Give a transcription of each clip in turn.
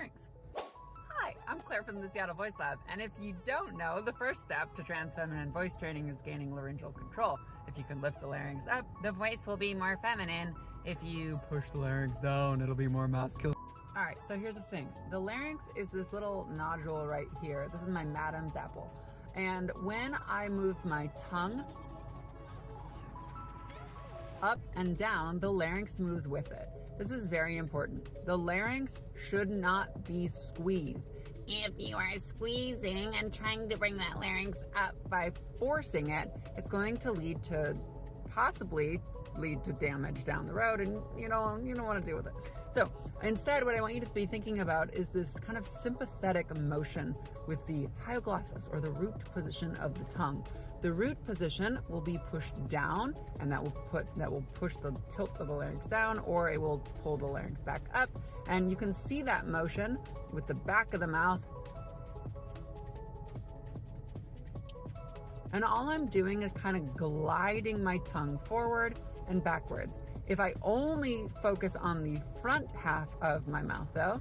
larynx. Hi, I'm Claire from the Seattle Voice Lab, and if you don't know, the first step to trans feminine voice training is gaining laryngeal control. If you can lift the larynx up, the voice will be more feminine. If you push the larynx down, it'll be more masculine. All right, so here's the thing. The larynx is this little nodule right here. This is my madam's apple. And when I move my tongue up and down, the larynx moves with it. This is very important. The larynx should not be squeezed. If you are squeezing and trying to bring that larynx up by forcing it, it's going to possibly lead to damage down the road, and you don't want to deal with it. So instead, what I want you to be thinking about is this kind of sympathetic motion with the hyoglossus, or the root position of the tongue. The root position will be pushed down, and that will push the tilt of the larynx down, or it will pull the larynx back up. And you can see that motion with the back of the mouth. And all I'm doing is kind of gliding my tongue forward and backwards. If I only focus on the front half of my mouth though,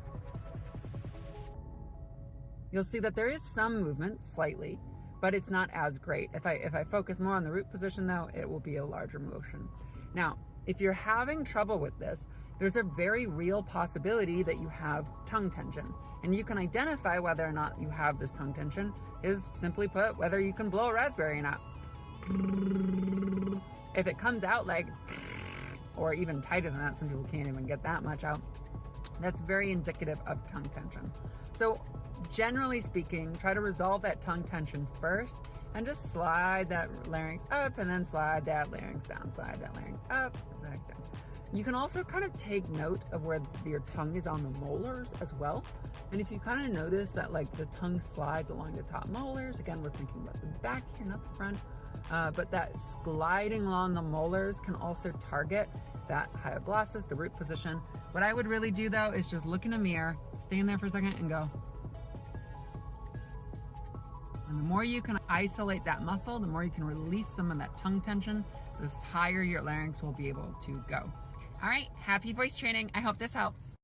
you'll see that there is some movement slightly, but it's not as great. If I focus more on the root position though, it will be a larger motion. Now, if you're having trouble with this, there's a very real possibility that you have tongue tension. And you can identify whether or not you have this tongue tension is, simply put, whether you can blow a raspberry or not. If it comes out like, or even tighter than that, some people can't even get that much out, that's very indicative of tongue tension. So generally speaking, try to resolve that tongue tension first, and just slide that larynx up and then slide that larynx down, slide that larynx up, back down. You can also kind of take note of where your tongue is on the molars as well. And if you kind of notice that like the tongue slides along the top molars, again, we're thinking about the back here, not the front, but that sliding along the molars can also target that hyoglossus, the root position. What I would really do though is just look in a mirror, stand there for a second and go. And the more you can isolate that muscle, the more you can release some of that tongue tension, the higher your larynx will be able to go. All right, happy voice training. I hope this helps.